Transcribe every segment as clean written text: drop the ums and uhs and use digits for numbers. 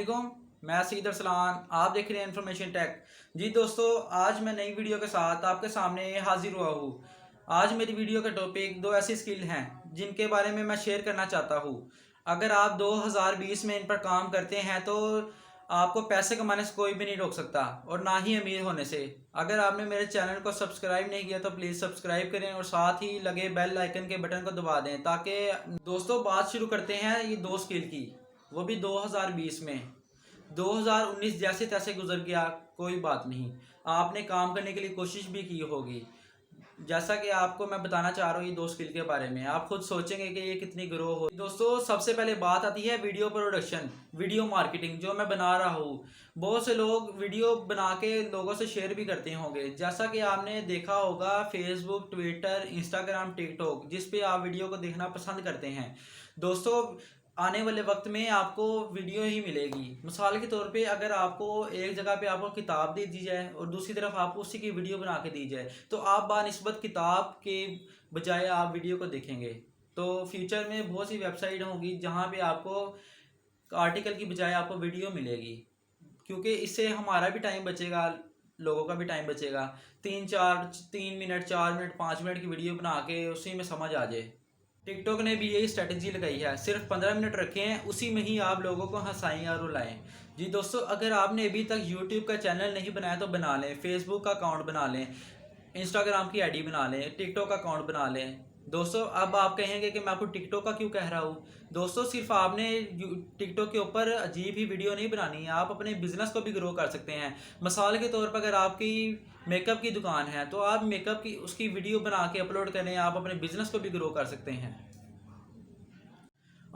वालेकुम। मैं सईद अरसलान, आप देख रहे हैं इन्फॉर्मेशन टेक। जी दोस्तों, आज मैं नई वीडियो के साथ आपके सामने हाजिर हुआ हूँ। आज मेरी वीडियो का टॉपिक दो ऐसी स्किल हैं जिनके बारे में मैं शेयर करना चाहता हूँ। अगर आप 2020 में इन पर काम करते हैं तो आपको पैसे कमाने से कोई भी नहीं रोक सकता और ना ही अमीर होने से। अगर आपने मेरे चैनल को सब्सक्राइब नहीं किया तो प्लीज़ सब्सक्राइब करें और साथ ही लगे बेल आइकन के बटन को दबा दें ताकि दोस्तों बात शुरू करते हैं ये दो स्किल की, वो भी 2020 में। 2019 जैसे तैसे गुजर गया, कोई बात नहीं, आपने काम करने के लिए कोशिश भी की होगी। जैसा कि आपको मैं बताना चाह रहा हूँ ये दो स्किल के बारे में, आप खुद सोचेंगे कि ये कितनी ग्रो हो। दोस्तों सबसे पहले बात आती है वीडियो प्रोडक्शन, वीडियो मार्केटिंग जो मैं बना रहा हूँ। बहुत से लोग वीडियो बना के लोगों से शेयर भी करते होंगे, जैसा कि आपने देखा होगा फेसबुक, ट्विटर, इंस्टाग्राम, टिकटॉक, जिस पे आप वीडियो को देखना पसंद करते हैं। दोस्तों आने वाले वक्त में आपको वीडियो ही मिलेगी। मिसाल के तौर पे अगर आपको एक जगह पे आपको किताब दे दी जाए और दूसरी तरफ आपको उसी की वीडियो बना के दी जाए तो आप बानिस्बत किताब के बजाय आप वीडियो को देखेंगे। तो फ्यूचर में बहुत सी वेबसाइट होंगी जहाँ पे आपको आर्टिकल की बजाय आपको वीडियो मिलेगी, क्योंकि इससे हमारा भी टाइम बचेगा, लोगों का भी टाइम बचेगा। 3 मिनट 4 मिनट 5 मिनट की वीडियो बना के उसी में समझ आ जाए। टिकटॉक ने भी यही स्ट्रेटजी लगाई है, सिर्फ 15 मिनट रखे हैं, उसी में ही आप लोगों को हंसाएं और रुलाएं। जी दोस्तों, अगर आपने अभी तक यूट्यूब का चैनल नहीं बनाया तो बना लें, फेसबुक का अकाउंट बना लें, इंस्टाग्राम की आईडी बना लें, टिकटॉक का अकाउंट बना लें। दोस्तों अब आप कहेंगे कि मैं आपको टिकटॉक का क्यों कह रहा हूँ। दोस्तों सिर्फ आपने टिकटॉक के ऊपर अजीब ही वीडियो नहीं बनानी है, आप अपने बिजनेस को भी ग्रो कर सकते हैं। मिसाल के तौर पर अगर आपकी मेकअप की दुकान है तो आप मेकअप की उसकी वीडियो बना के अपलोड करें, आप अपने बिजनेस को भी ग्रो कर सकते हैं।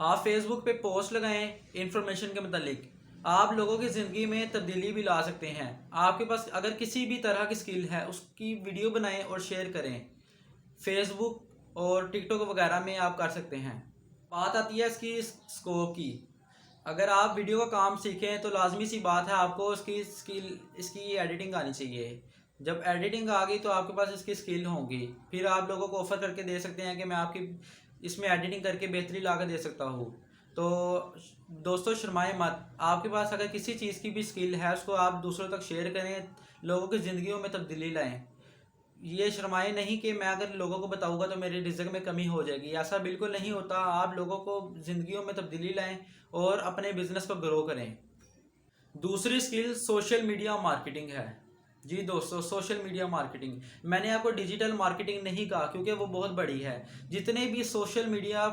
आप फेसबुक पे पोस्ट लगाएं इंफॉर्मेशन के मतलब, आप लोगों की ज़िंदगी में तब्दीली भी ला सकते हैं। आपके पास अगर किसी भी तरह की स्किल है उसकी वीडियो बनाएं और शेयर करें, फेसबुक और टिकटॉक वगैरह में आप कर सकते हैं। बात आती है इसकी स्कोप की। अगर आप वीडियो का काम सीखें तो लाजमी सी बात है आपको इसकी स्किल, इसकी एडिटिंग आनी चाहिए। जब एडिटिंग आ गई तो आपके पास इसकी स्किल होगी, फिर आप लोगों को ऑफर करके दे सकते हैं कि मैं आपकी इसमें एडिटिंग करके बेहतरी ला कर दे सकता हूँ। तो दोस्तों शर्माएं मत, आपके पास अगर किसी चीज़ की भी स्किल है उसको आप दूसरों तक शेयर करें, लोगों की ज़िंदगियों में तब्दीली लाएं। ये शर्माए नहीं कि मैं अगर लोगों को बताऊंगा तो मेरे रिज़्क में कमी हो जाएगी, ऐसा बिल्कुल नहीं होता। आप लोगों को ज़िंदगियों में तब्दीली लाएं और अपने बिजनेस को ग्रो करें। दूसरी स्किल सोशल मीडिया मार्केटिंग है। जी दोस्तों, सोशल मीडिया मार्केटिंग, मैंने आपको डिजिटल मार्केटिंग नहीं कहा क्योंकि वो बहुत बड़ी है। जितने भी सोशल मीडिया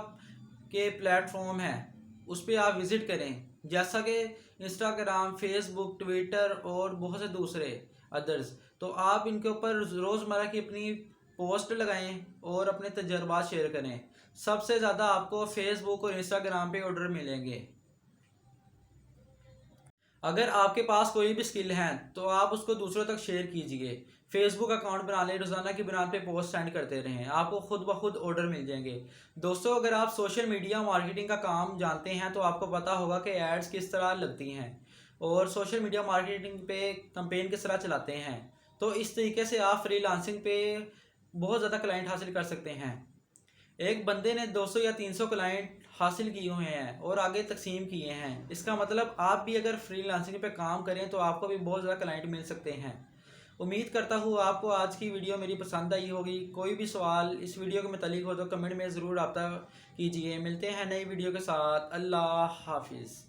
के प्लेटफॉर्म हैं उस पर आप विज़िट करें, जैसा कि इंस्टाग्राम, फेसबुक, ट्विटर और बहुत से दूसरे अदर्स। तो आप इनके ऊपर रोज़मर्रा की अपनी पोस्ट लगाएं और अपने तजर्बात शेयर करें। सबसे ज़्यादा आपको फेसबुक और इंस्टाग्राम पे ऑर्डर मिलेंगे। अगर आपके पास कोई भी स्किल है तो आप उसको दूसरों तक शेयर कीजिए। फेसबुक अकाउंट बना लें, रोज़ाना की बुनियाद पे पोस्ट सेंड करते रहें, आपको खुद ब खुद ऑर्डर मिल जाएंगे। दोस्तों अगर आप सोशल मीडिया मार्केटिंग का काम जानते हैं तो आपको पता होगा कि एड्स किस तरह लगती हैं और सोशल मीडिया मार्केटिंग पे कैंपेन किस तरह चलाते हैं। तो इस तरीके से आप फ्रीलांसिंग पे बहुत ज़्यादा क्लाइंट हासिल कर सकते हैं। एक बंदे ने 200 या 300 क्लाइंट हासिल किए हुए हैं और आगे तकसीम किए हैं। इसका मतलब आप भी अगर फ्रीलांसिंग पे काम करें तो आपको भी बहुत ज़्यादा क्लाइंट मिल सकते हैं। उम्मीद करता हूँ आपको आज की वीडियो मेरी पसंद आई होगी। कोई भी सवाल इस वीडियो के मुतालिक हो तो कमेंट में ज़रूर रब्ता कीजिए। मिलते हैं नई वीडियो के साथ। अल्लाह हाफिज़।